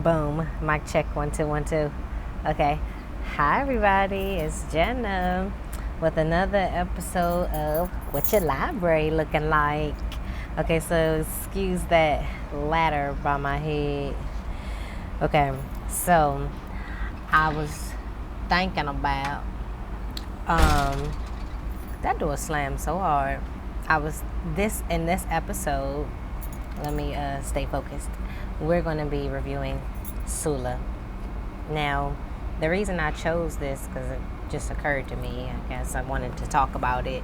Boom. Mic check. 1 2 1 2. Okay. Hi everybody. It's Jannah with another episode of What Your Library Looking Like. Okay, so excuse that ladder by my head. Okay, so I was thinking about that door slammed so hard. In this episode. Let me stay focused. We're going to be reviewing Sula. Now, the reason I chose this, because it just occurred to me, I guess I wanted to talk about it.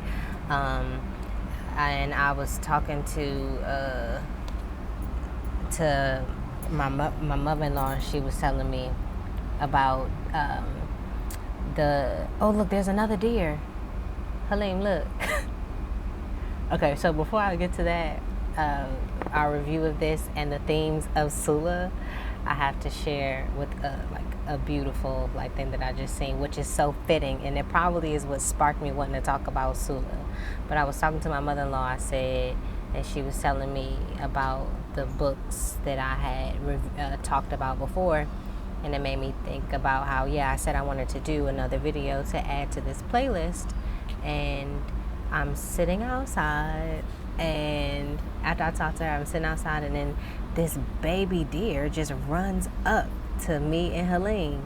And I was talking to my mother-in-law, and she was telling me about oh, look, there's another deer. Halim, look. Okay, so before I get to that, our review of this and the themes of Sula, I have to share with a beautiful thing that I just seen, which is so fitting, and it probably is what sparked me wanting to talk about Sula. But I was talking to my mother-in-law, I said, and she was telling me about the books that I had talked about before, and it made me think about how, I said I wanted to do another video to add to this playlist, and I'm sitting outside, and after I talked to her, I'm sitting outside, and then this baby deer just runs up to me and Helene.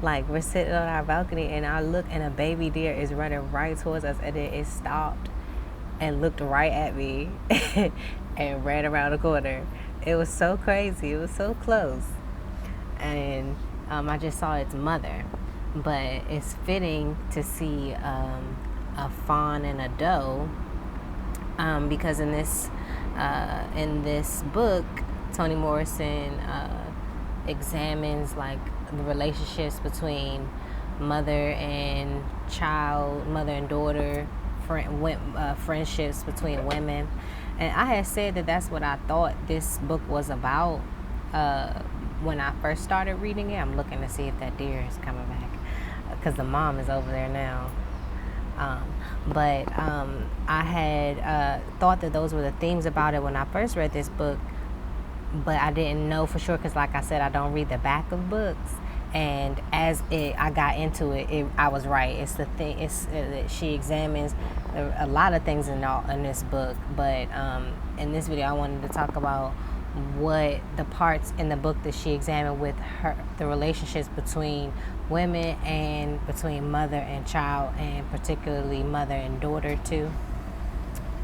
Like, we're sitting on our balcony, and I look, and a baby deer is running right towards us, and then it stopped and looked right at me and ran around the corner. It was so crazy. It was so close. And I just saw its mother. But it's fitting to see a fawn and a doe, because in this book, Toni Morrison examines the relationships between mother and child, mother and daughter, friendships between women. And I had said that that's what I thought this book was about when I first started reading it. I'm looking to see if that deer is coming back, because the mom is over there now. But I had thought that those were the themes about it when I first read this book, but I didn't know for sure, because like I said, I don't read the back of books. And as I got into it, I was right. It's the thing. She examines a lot of things in this book, but in this video, I wanted to talk about what the parts in the book that she examined with the relationships between women and between mother and child, and particularly mother and daughter too.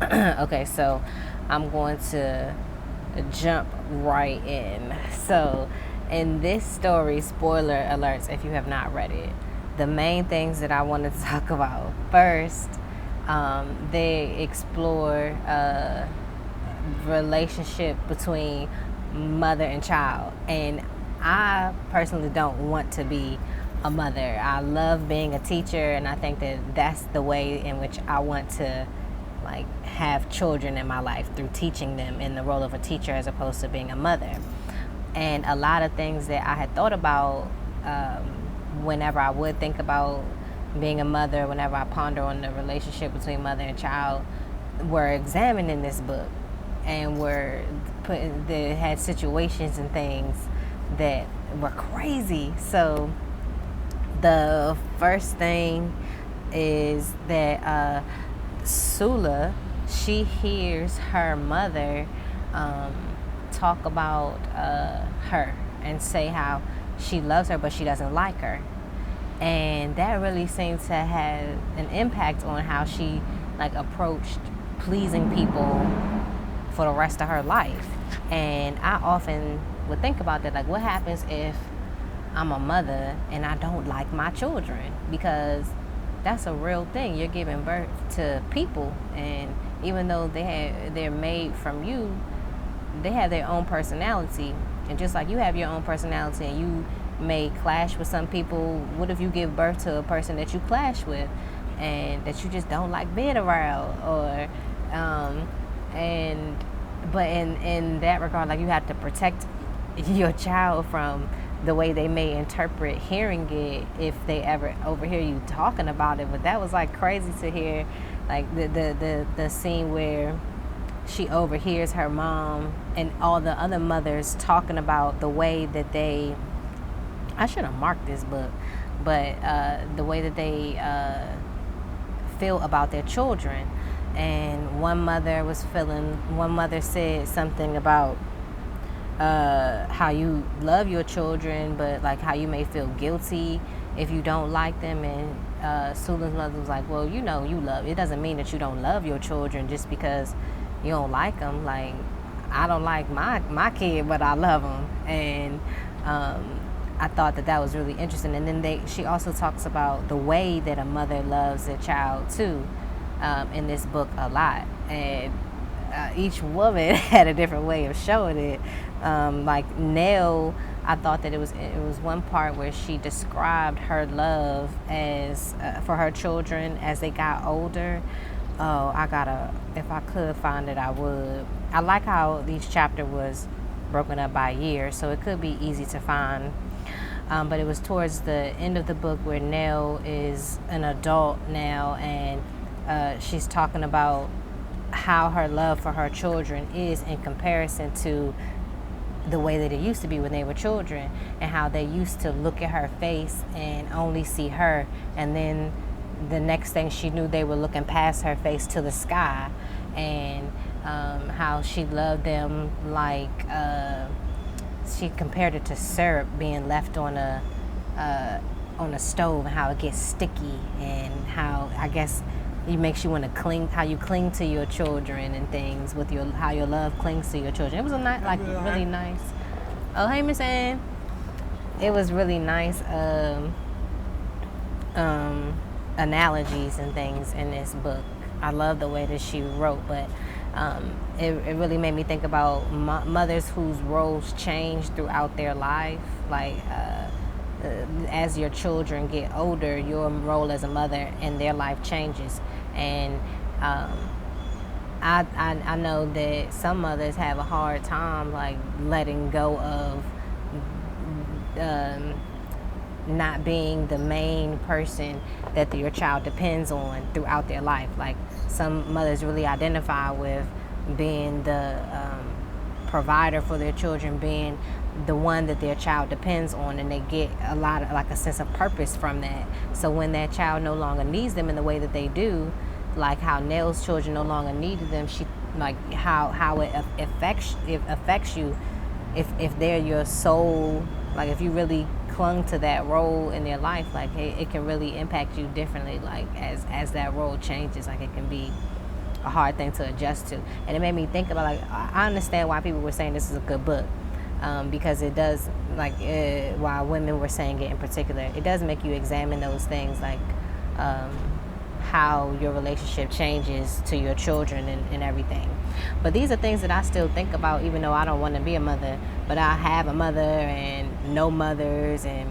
Okay, so I'm going to jump right in. So in this story, spoiler alerts if you have not read it, the main things that I wanted to talk about first, they explore relationship between mother and child. And I personally don't want to be a mother. I love being a teacher, and I think that that's the way in which I want to have children in my life, through teaching them in the role of a teacher as opposed to being a mother. And a lot of things that I had thought about whenever I would think about being a mother, whenever I ponder on the relationship between mother and child, were examined in this book, and they had situations and things that were crazy. So the first thing is that Sula, she hears her mother talk about her and say how she loves her, but she doesn't like her. And that really seems to have an impact on how she approached pleasing people for the rest of her life. And I often would think about that, what happens if I'm a mother and I don't like my children? Because that's a real thing. You're giving birth to people, and even though they're made from you, they have their own personality. And just like you have your own personality and you may clash with some people, what if you give birth to a person that you clash with and that you just don't like being around? Or but in that regard, you have to protect your child from the way they may interpret hearing it if they ever overhear you talking about it. But that was crazy to hear, the scene where she overhears her mom and all the other mothers talking about the way that they, I should have marked this book, but the way that they feel about their children. And one mother said something about how you love your children, but like how you may feel guilty if you don't like them. And Sula's mother was like, well, you know, you love, it doesn't mean that you don't love your children just because you don't like them. Like, I don't like my kid, but I love them. And I thought that was really interesting. And then she also talks about the way that a mother loves a child too, in this book a lot. And each woman had a different way of showing it. Like Nell, I thought that it was one part where she described her love as for her children as they got older. Oh, if I could find it, I would. I like how each chapter was broken up by year, so it could be easy to find. But it was towards the end of the book where Nell is an adult now, and she's talking about how her love for her children is in comparison to the way that it used to be when they were children, and how they used to look at her face and only see her, and then the next thing she knew they were looking past her face to the sky. And how she loved them like she compared it to syrup being left on a stove, and how it gets sticky, and how I guess it makes you want to cling, how you cling to your children and things with how your love clings to your children. It was really nice. Oh, hey, Miss Ann. It was really nice analogies and things in this book. I love the way that she wrote, but it really made me think about mothers whose roles change throughout their life. Like as your children get older, your role as a mother in their life changes. And I know that some mothers have a hard time like letting go of not being the main person that your child depends on throughout their life. Like some mothers really identify with being the provider for their children, being the one that their child depends on, and they get a lot of like a sense of purpose from that. So when that child no longer needs them in the way that they do, like how Nell's children no longer needed them, she like how it affects you if they're your soul, like if you really clung to that role in their life, like it can really impact you differently. Like as that role changes, like it can be a hard thing to adjust to. And it made me think about, like, I understand why people were saying this is a good book, because it does, like, why women were saying it in particular, it does make you examine those things, like how your relationship changes to your children and everything. But these are things that I still think about, even though I don't want to be a mother, but I have a mother and know mothers, and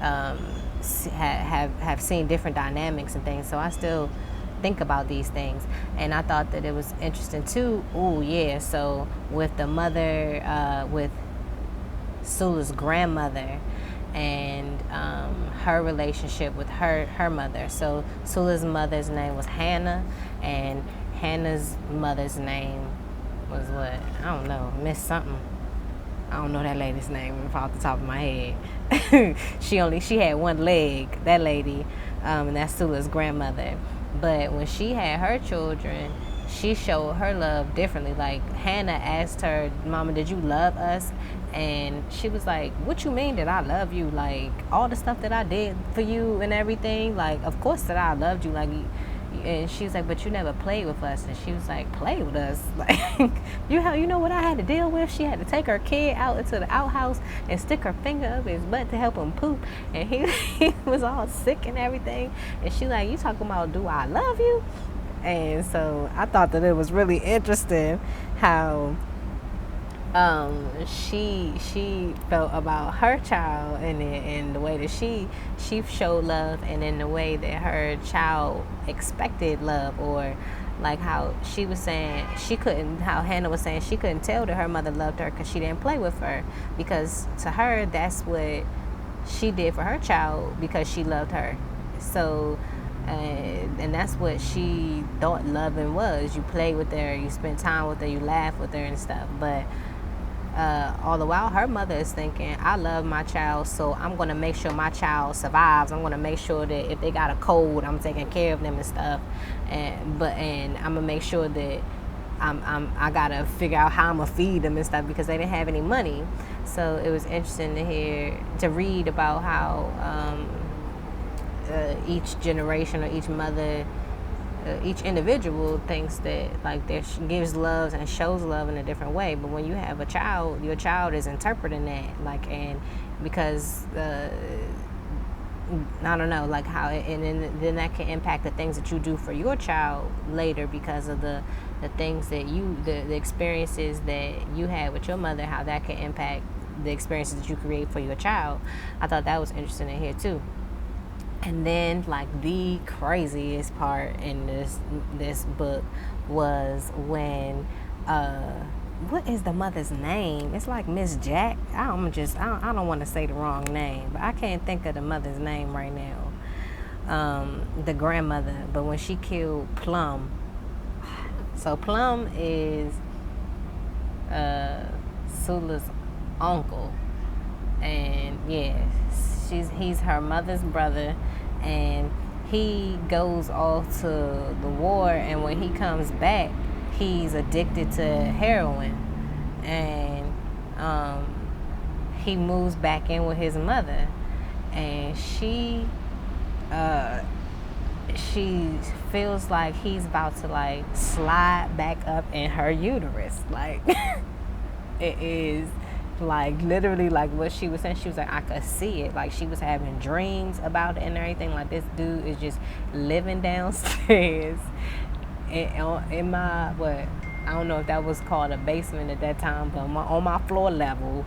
have seen different dynamics and things, so I still think about these things. And I thought that it was interesting too. So with the mother, with Sula's grandmother, and her relationship with her mother. So Sula's mother's name was Hannah, and Hannah's mother's name was what? I don't know, Miss something. I don't know that lady's name off the top of my head. She had one leg, that lady, and that's Sula's grandmother. But when she had her children, she showed her love differently. Like Hannah asked her, "Mama, did you love us?" And she was like, "What you mean that I love you? Like all the stuff that I did for you and everything. Like of course that I loved you. Like." And she was like, "But you never played with us." And she was like, "Play with us? Like you know what I had to deal with? She had to take her kid out into the outhouse and stick her finger up his butt to help him poop, and he was all sick and everything. And she like, you talking about do I love you?" And so I thought that it was really interesting how she felt about her child, and the way that she showed love, and in the way that her child expected love, or like how she was saying how Hannah was saying she couldn't tell that her mother loved her because she didn't play with her, because to her that's what she did for her child because she loved her. So And that's what she thought loving was. You play with her, you spend time with her, you laugh with her and stuff. But all the while, her mother is thinking, I love my child, so I'm going to make sure my child survives. I'm going to make sure that if they got a cold, I'm taking care of them and stuff. And I'm going to make sure that I got to figure out how I'm going to feed them and stuff, because they didn't have any money. So it was interesting to read about how each generation or each mother, each individual thinks that like there gives love and shows love in a different way. But when you have a child, your child is interpreting that, like, and because I don't know, like how, and then that can impact the things that you do for your child later, because of the things that the experiences that you had with your mother, how that can impact the experiences that you create for your child. I thought that was interesting to hear too. And then, like, the craziest part in this book was when what is the mother's name? It's like Miss Jack. I don't want to say the wrong name, but I can't think of the mother's name right now. The grandmother, but when she killed Plum. So Plum is Sula's uncle, and yeah, he's her mother's brother, and he goes off to the war, and when he comes back, he's addicted to heroin, and he moves back in with his mother, and she feels like he's about to like slide back up in her uterus, like it is like literally like what she was saying. She was like, I could see it, like she was having dreams about it and everything, like this dude is just living downstairs in my, what, I don't know if that was called a basement at that time, but on my floor level,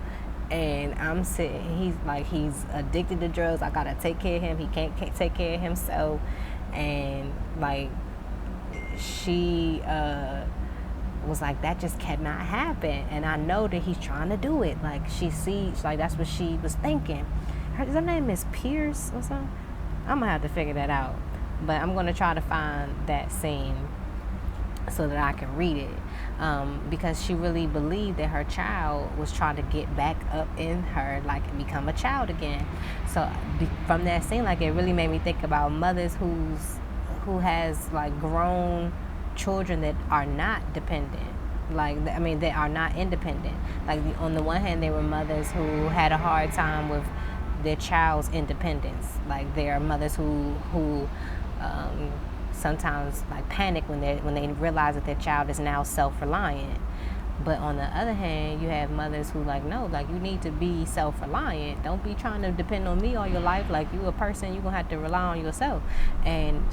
and I'm sitting, he's addicted to drugs, I gotta take care of him, he can't take care of himself, and like she was like, that just cannot happen, and I know that he's trying to do it, like she sees, like that's what she was thinking. Her name is Pierce or something. I'm gonna have to figure that out, but I'm gonna try to find that scene so that I can read it, because she really believed that her child was trying to get back up in her, like become a child again. So from that scene, like it really made me think about mothers who has like grown children that are not dependent, that are not independent. Like on the one hand, there were mothers who had a hard time with their child's independence. Like there are mothers who sometimes like panic when they realize that their child is now self-reliant. But on the other hand, you have mothers who like, no, like you need to be self-reliant. Don't be trying to depend on me all your life. Like you a person, you're gonna have to rely on yourself. And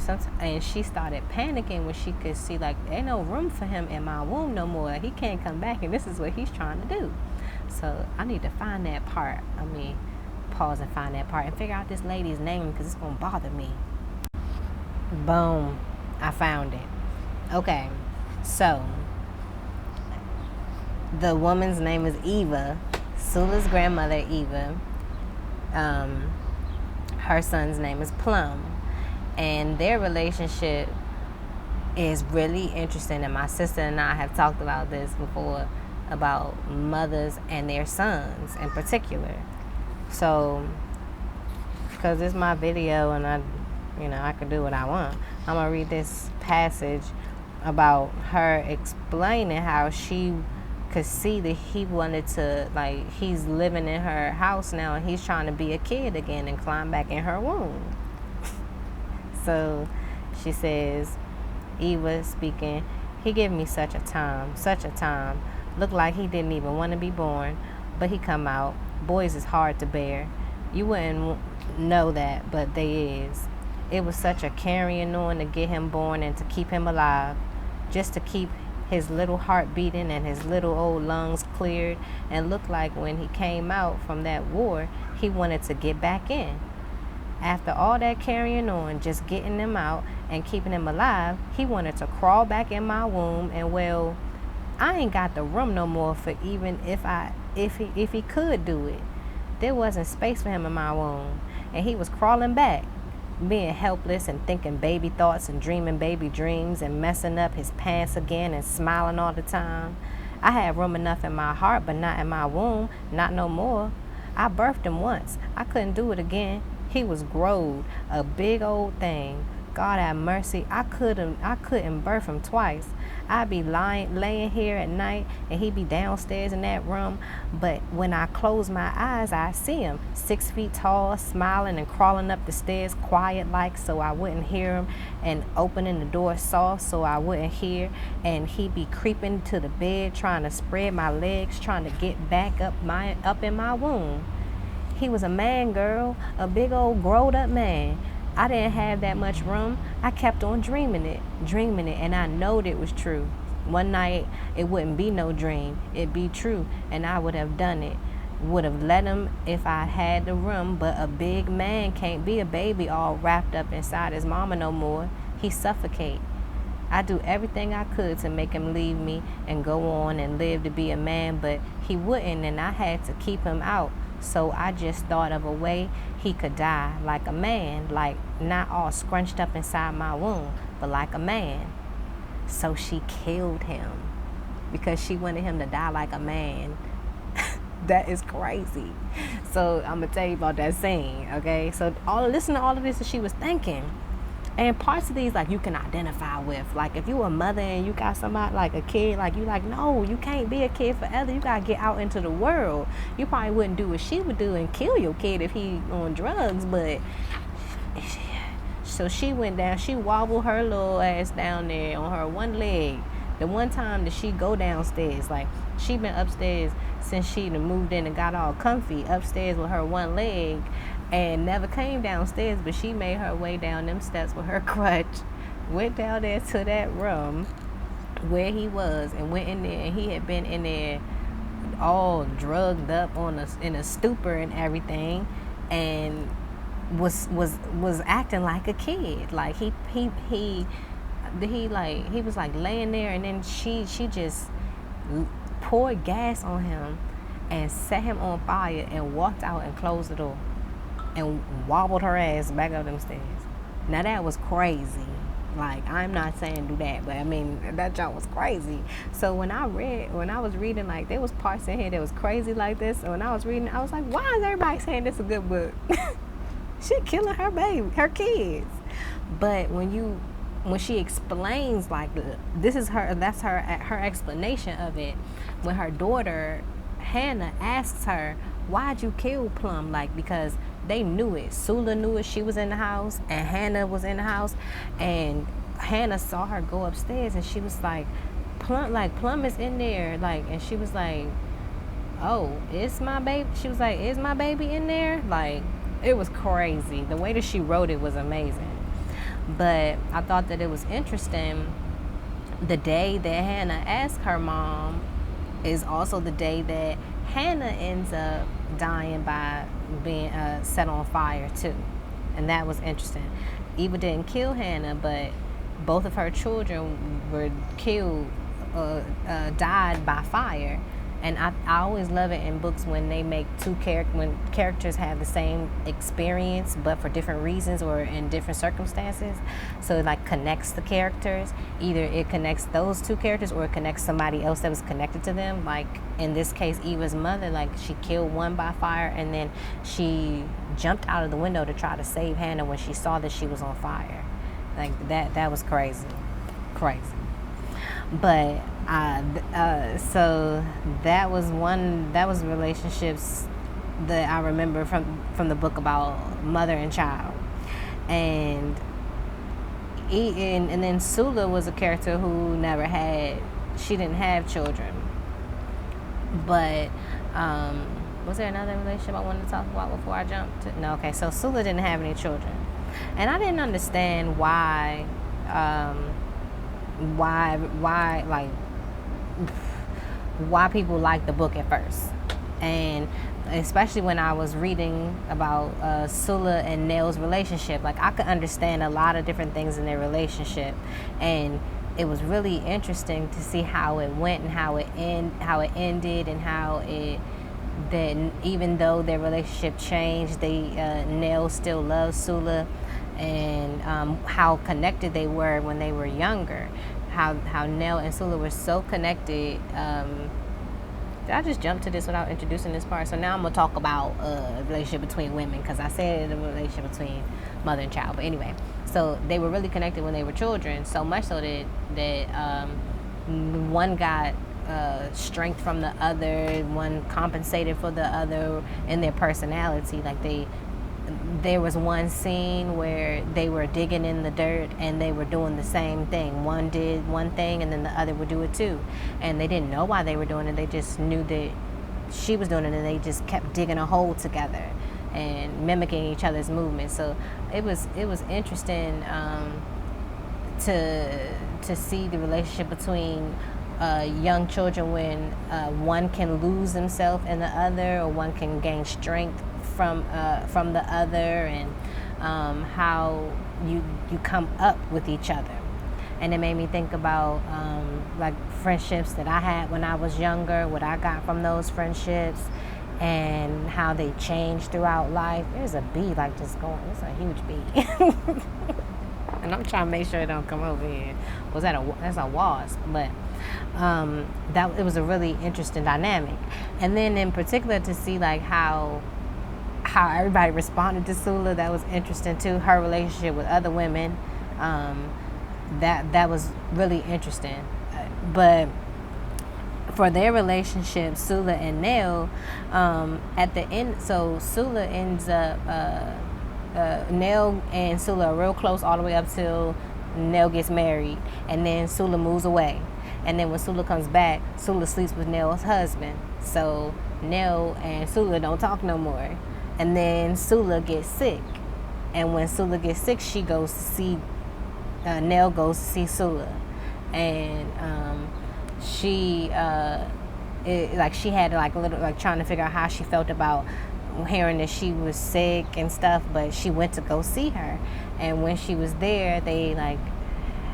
she started panicking when she could see like ain't no room for him in my womb no more. He can't come back, and this is what he's trying to do. So I need to find that part. Pause and find that part and figure out this lady's name, because it's gonna bother me. Boom, I found it. Okay, so the woman's name is Eva, Sula's grandmother Eva. Her son's name is Plum, and their relationship is really interesting, and my sister and I have talked about this before, about mothers and their sons in particular. So because it's my video and I can do what I want, I'm gonna read this passage about her explaining how she could see that he wanted to, like, he's living in her house now and he's trying to be a kid again and climb back in her womb. So she says, Eva speaking, he gave me such a time. Looked like he didn't even want to be born, but he come out. Boys is hard to bear. You wouldn't know that, but they is. It was such a carrying on to get him born and to keep him alive, just to keep his little heart beating and his little old lungs cleared, and looked like when he came out from that war, he wanted to get back in. After all that carrying on, just getting him out and keeping him alive, he wanted to crawl back in my womb, and well, I ain't got the room no more for even if he could do it. There wasn't space for him in my womb, and he was crawling back. being helpless and thinking baby thoughts and dreaming baby dreams and messing up his pants again and smiling all the time. I had room enough in my heart, but not in my womb, not no more. I birthed him once. I couldn't do it again. He was growed, a big old thing. God have mercy. I couldn't birth him twice. I'd be laying here at night and he'd be downstairs in that room. But when I close my eyes, I see him 6 feet tall, smiling and crawling up the stairs quiet like so I wouldn't hear him, and opening the door soft so I wouldn't hear. And he'd be creeping to the bed, trying to spread my legs, trying to get back up in my womb. He was a man, girl, a big old growed up man. I didn't have that much room. I kept on dreaming it, and I knowed it was true. One night, it wouldn't be no dream. It'd be true, and I would have done it. Would have let him if I had the room, but a big man can't be a baby all wrapped up inside his mama no more. He suffocate. I do everything I could to make him leave me and go on and live to be a man, but he wouldn't, and I had to keep him out. So I just thought of a way he could die like a man, like not all scrunched up inside my womb, but like a man. So she killed him because she wanted him to die like a man. That is crazy. So I'm gonna tell you about that scene, okay? So listen to all of this that she was thinking. And parts of these, like, you can identify with. Like, if you a mother and you got somebody, like a kid, like, you like, no, you can't be a kid forever. You got to get out into the world. You probably wouldn't do what she would do and kill your kid if he on drugs. But, so she went down. She wobbled her little ass down there on her one leg. The one time that she go downstairs, like, she been upstairs since she done moved in and got all comfy upstairs with her one leg, and never came downstairs, but she made her way down them steps with her crutch, went down there to that room where he was, and went in there, and he had been in there all drugged up in a stupor and everything, and was acting like a kid. Like he was like laying there, and then she just poured gas on him and set him on fire and walked out and closed the door and wobbled her ass back up them stairs. Now that was crazy. Like, I'm not saying do that, but I mean, that junk was crazy. So when I was reading, like, there was parts in here that was crazy like this. And when I was reading, I was like, why is everybody saying this is a good book? She killing her kids. But when she explains, like, that's her explanation of it. When her daughter Hannah asks her, why'd you kill Plum? Like, because they knew it. Sula knew it. She was in the house, and Hannah was in the house, and Hannah saw her go upstairs, and she was like, Plum is in there, like, and she was like, oh, it's my baby. She was like, is my baby in there? Like, it was crazy. The way that she wrote it was amazing. But I thought that it was interesting. The day that Hannah asked her mom is also the day that Hannah ends up dying by being set on fire too. And that was interesting. Eva didn't kill Hannah, but both of her children were killed, died by fire. And I always love it in books when they make when characters have the same experience but for different reasons or in different circumstances. So it like connects the characters. Either it connects those two characters or it connects somebody else that was connected to them. Like in this case, Eva's mother, like she killed one by fire and then she jumped out of the window to try to save Hannah when she saw that she was on fire. Like that was crazy. But so that was relationships that I remember from the book about mother and child. And then Sula was a character who she didn't have children. But was there another relationship I wanted to talk about before I jumped? No, okay, so Sula didn't have any children. And I didn't understand why people liked the book at first, and especially when I was reading about Sula and Nell's relationship. Like I could understand a lot of different things in their relationship, and it was really interesting to see how it went and how it ended, and how that even though their relationship changed, Nell still loves Sula. and how connected they were when they were younger. How Nell and Sula were so connected. Did I just jump to this without introducing this part? So now I'm gonna talk about a relationship between women, because I said a relationship between mother and child. But anyway, so they were really connected when they were children. So much so that one got strength from the other, one compensated for the other in their personality. Like there was one scene where they were digging in the dirt and they were doing the same thing. One did one thing and then the other would do it too. And they didn't know why they were doing it. They just knew that she was doing it, and they just kept digging a hole together and mimicking each other's movements. So it was interesting to see the relationship between young children when one can lose himself in the other, or one can gain strength from the other, and how you come up with each other. And it made me think about like friendships that I had when I was younger, what I got from those friendships, and how they changed throughout life. There's a bee like just going. It's a huge bee. And I'm trying to make sure it don't come over here. That's a wasp, but that it was a really interesting dynamic. And then in particular to see like how everybody responded to Sula, that was interesting too. Her relationship with other women, that was really interesting. But for their relationship, Sula and Nell, at the end, so Sula ends up, Nell and Sula are real close all the way up till Nell gets married, and then Sula moves away. And then when Sula comes back, Sula sleeps with Nell's husband. So Nell and Sula don't talk no more. And then Sula gets sick. And when Sula gets sick, she goes to see, Nell goes to see Sula. And she had like a little, like trying to figure out how she felt about hearing that she was sick and stuff, but she went to go see her. And when she was there, they like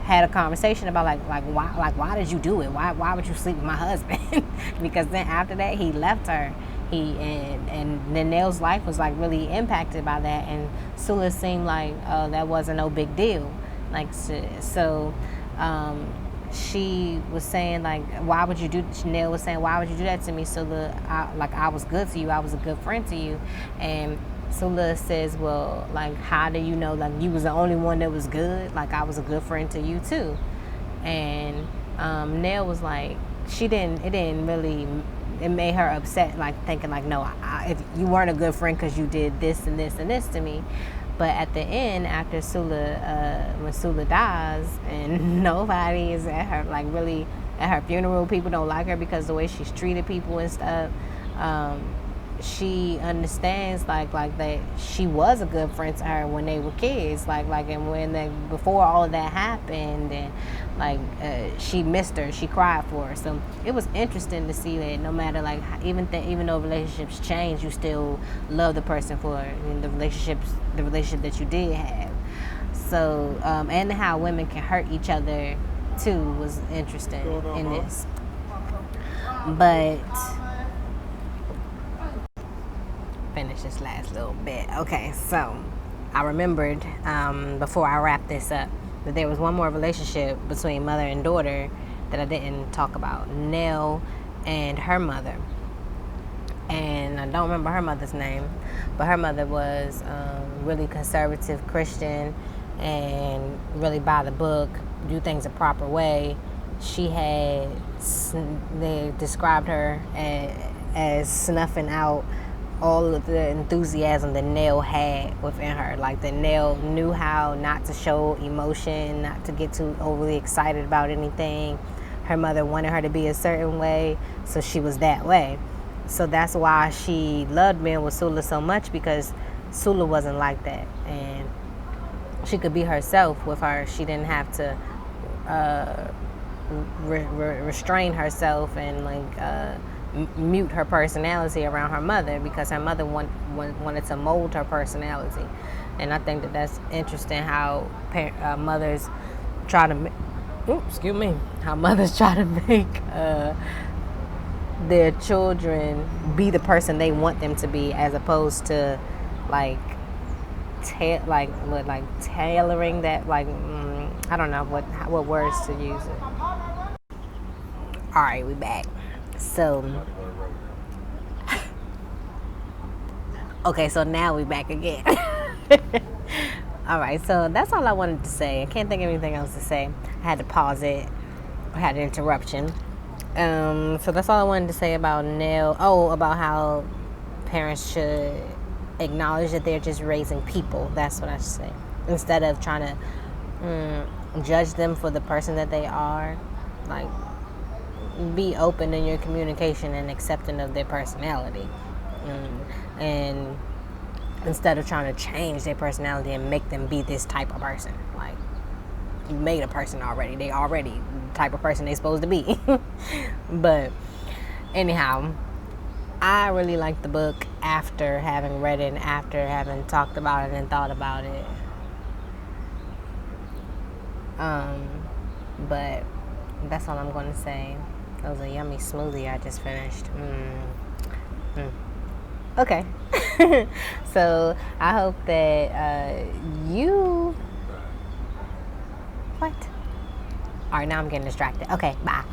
had a conversation about why did you do it? Why would you sleep with my husband? Because then after that he left her. And then Nell's life was like really impacted by that, and Sula seemed like that wasn't no big deal. Like so she was saying like, why would you do? Nell was saying, why would you do that to me, Sula? I was good to you. I was a good friend to you. And Sula says, well, like, how do you know? Like, you was the only one that was good. Like, I was a good friend to you too. And Nell was like, it made her upset, like thinking like, no, if you weren't a good friend because you did this and this and this to me. But at the end, after Sula, when Sula dies, and nobody is at her, like really at her funeral, people don't like her because the way she's treated people and stuff. She understands like that she was a good friend to her when they were kids, and when before all of that happened, and she missed her, she cried for her. So it was interesting to see that no matter like even though relationships change, you still love the person for the relationship that you did have. So and how women can hurt each other too was interesting in this. But finish this last little bit. Okay, so I remembered before I wrap this up that there was one more relationship between mother and daughter that I didn't talk about. Nell and her mother. And I don't remember her mother's name, but her mother was really conservative Christian and really by the book, do things the proper way. They described her as snuffing out all of the enthusiasm that Nell had within her. Like that Nell knew how not to show emotion, not to get too overly excited about anything. Her mother wanted her to be a certain way, so she was that way. So that's why she loved being with Sula so much, because Sula wasn't like that. And she could be herself with her. She didn't have to restrain herself and mute her personality around her mother, because her mother wanted to mold her personality. And I think that that's interesting how mothers try to make their children be the person they want them to be, as opposed to like tailoring that, I don't know what words to use. All right, we back. So, okay, so now we back again. All right, so that's all I wanted to say. I can't think of anything else to say. I had to pause it. I had an interruption. So that's all I wanted to say about Nell. Oh, about how parents should acknowledge that they're just raising people. That's what I should say. Instead of trying to judge them for the person that they are. Like, be open in your communication and accepting of their personality. And instead of trying to change their personality and make them be this type of person. Like, you made a person already. They already the type of person they're supposed to be. But anyhow, I really liked the book after having read it and after having talked about it and thought about it. But that's all I'm going to say. That was a yummy smoothie I just finished. Okay. So I hope that you... What? All right, now I'm getting distracted. Okay, bye.